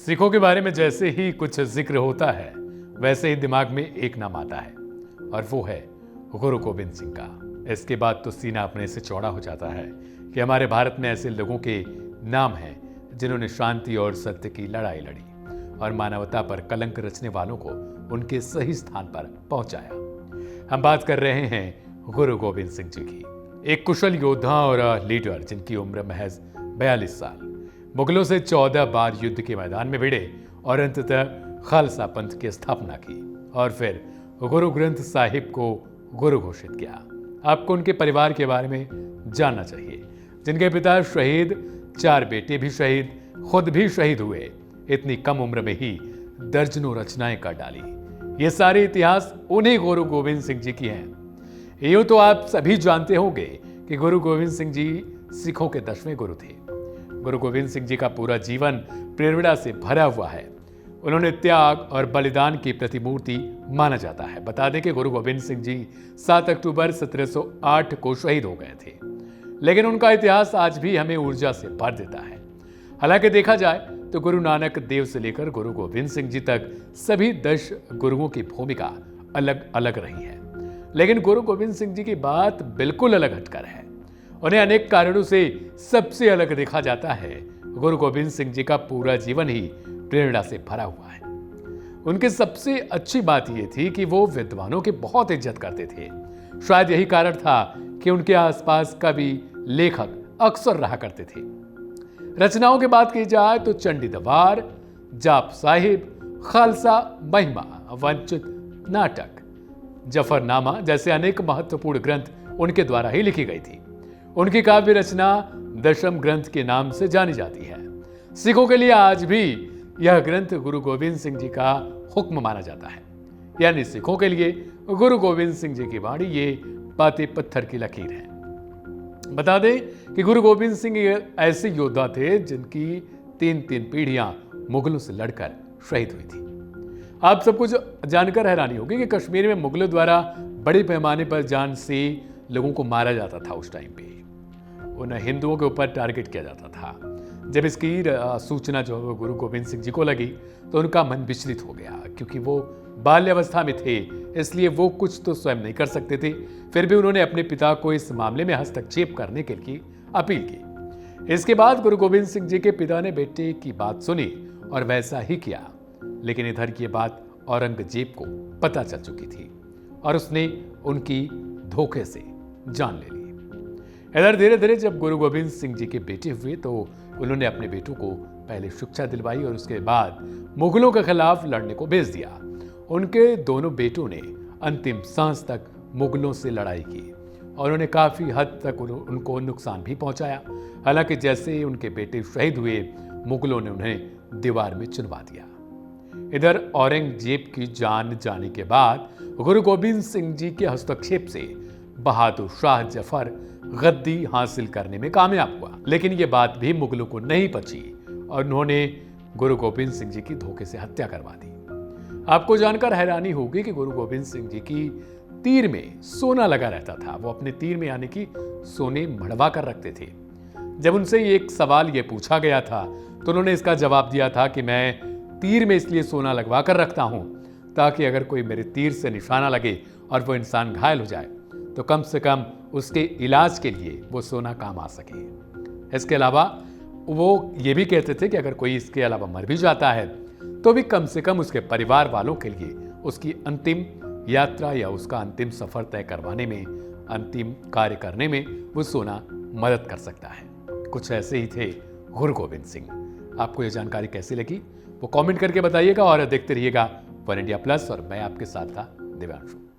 सिखों के बारे में जैसे ही कुछ जिक्र होता है वैसे ही दिमाग में एक नाम आता है और वो है गुरु गोविंद सिंह का। इसके बाद तो सीना अपने से चौड़ा हो जाता है कि हमारे भारत में ऐसे लोगों के नाम हैं जिन्होंने शांति और सत्य की लड़ाई लड़ी और मानवता पर कलंक रचने वालों को उनके सही स्थान पर पहुंचाया। हम बात कर रहे हैं गुरु गोविंद सिंह जी की, एक कुशल योद्धा और लीडर जिनकी उम्र महज 42 साल। मुगलों से 14 बार युद्ध के मैदान में भिड़े और अंततः खालसा पंथ की स्थापना की और फिर गुरु ग्रंथ साहिब को गुरु घोषित किया। आपको उनके परिवार के बारे में जानना चाहिए, जिनके पिता शहीद, 4 बेटे भी शहीद, खुद भी शहीद हुए। इतनी कम उम्र में ही दर्जनों रचनाएं कर डाली। ये सारे इतिहास उन्हीं गुरु गोविंद सिंह जी की हैं। यूं तो आप सभी जानते होंगे कि गुरु गोविंद सिंह जी सिखों के 10वें गुरु थे। गुरु गोविंद सिंह जी का पूरा जीवन प्रेरणा से भरा हुआ है। उन्होंने त्याग और बलिदान की प्रतिमूर्ति माना जाता है। बता दें कि गुरु गोविंद सिंह जी 7 अक्टूबर 1708 को शहीद हो गए थे, लेकिन उनका इतिहास आज भी हमें ऊर्जा से भर देता है। हालांकि देखा जाए तो गुरु नानक देव से लेकर गुरु गोविंद सिंह जी तक सभी 10 गुरुओं की भूमिका अलग अलग रही है, लेकिन गुरु गोविंद सिंह जी की बात बिल्कुल अलग हटकर है। उन्हें अनेक कारणों से सबसे अलग देखा जाता है। गुरु गोविंद सिंह जी का पूरा जीवन ही प्रेरणा से भरा हुआ है। उनकी सबसे अच्छी बात यह थी कि वो विद्वानों की बहुत इज्जत करते थे। शायद यही कारण था कि उनके आसपास कवि, लेखक अक्सर रहा करते थे। रचनाओं की बात की जाए तो चंडी दरबार, जाप साहिब, खालसा महिमा, वंचित नाटक, जफरनामा जैसे अनेक महत्वपूर्ण ग्रंथ उनके द्वारा ही लिखी गई थी। उनकी काव्य रचना दशम ग्रंथ के नाम से जानी जाती है। सिखों के लिए आज भी यह ग्रंथ गुरु गोविंद सिंह जी का हुक्म माना जाता है। यानी सिखों के लिए गुरु गोविंद सिंह जी की वाणी ये पाते पत्थर की लकीर है। बता दें कि गुरु गोविंद सिंह ऐसे योद्धा थे जिनकी 3 पीढ़ियां मुगलों से लड़कर शहीद हुई थी। आप सबको जानकर हैरानी होगी कि कश्मीर में मुगलों द्वारा बड़े पैमाने पर जान से लोगों को मारा जाता था। उस टाइम पे उन्हें हिंदुओं के ऊपर टारगेट किया जाता था। जब इसकी सूचना जो गुरु गोविंद सिंह जी को लगी तो उनका मन विचलित हो गया, क्योंकि वो बाल्यावस्था में थे, इसलिए वो कुछ तो स्वयं नहीं कर सकते थे। फिर भी उन्होंने अपने पिता को इस मामले में हस्तक्षेप करने के लिए अपील की। इसके बाद गुरु गोविंद सिंह जी के पिता ने बेटे की बात सुनी और वैसा ही किया, लेकिन इधर की बात औरंगजेब को पता चल चुकी थी और उसने उनकी धोखे से जान ले ली। इधर धीरे धीरे जब गुरु गोविंद सिंह जी के बेटे हुए तो उन्होंने अपने बेटों को पहले शिक्षा दिलवाई और उसके बाद मुगलों के खिलाफ लड़ने को भेज दिया। उनके दोनों बेटों ने अंतिम सांस तक मुगलों से लड़ाई की और उन्होंने काफी हद तक उनको नुकसान भी पहुंचाया। हालांकि जैसे ही उनके बेटे शहीद हुए, मुगलों ने उन्हें दीवार में चुनवा दिया। इधर औरंगजेब की जान जाने के बाद गुरु गोविंद सिंह जी के हस्तक्षेप से बहादुर शाह जफर गद्दी हासिल करने में कामयाब हुआ, लेकिन यह बात भी मुगलों को नहीं पची और उन्होंने गुरु गोविंद सिंह जी की धोखे से हत्या करवा दी। आपको जानकर हैरानी होगी कि गुरु गोविंद सिंह जी की तीर में सोना लगा रहता था। वो अपने तीर में यानी कि सोने मढ़वा कर रखते थे। जब उनसे एक सवाल ये पूछा गया था तो उन्होंने इसका जवाब दिया था कि मैं तीर में इसलिए सोना लगवा कर रखता हूं ताकि अगर कोई मेरे तीर से निशाना लगे और वो इंसान घायल हो जाए तो कम से कम उसके इलाज के लिए वो सोना काम आ सके। इसके अलावा वो ये भी कहते थे कि अगर कोई इसके अलावा मर भी जाता है तो भी कम से कम उसके परिवार वालों के लिए उसकी अंतिम यात्रा या उसका अंतिम सफर तय करवाने में, अंतिम कार्य करने में वो सोना मदद कर सकता है। कुछ ऐसे ही थे गुरु गोविंद सिंह। आपको ये जानकारी कैसी लगी वो कमेंट करके बताइएगा और देखते रहिएगा वन इंडिया प्लस। और मैं आपके साथ था दिव्यांशु।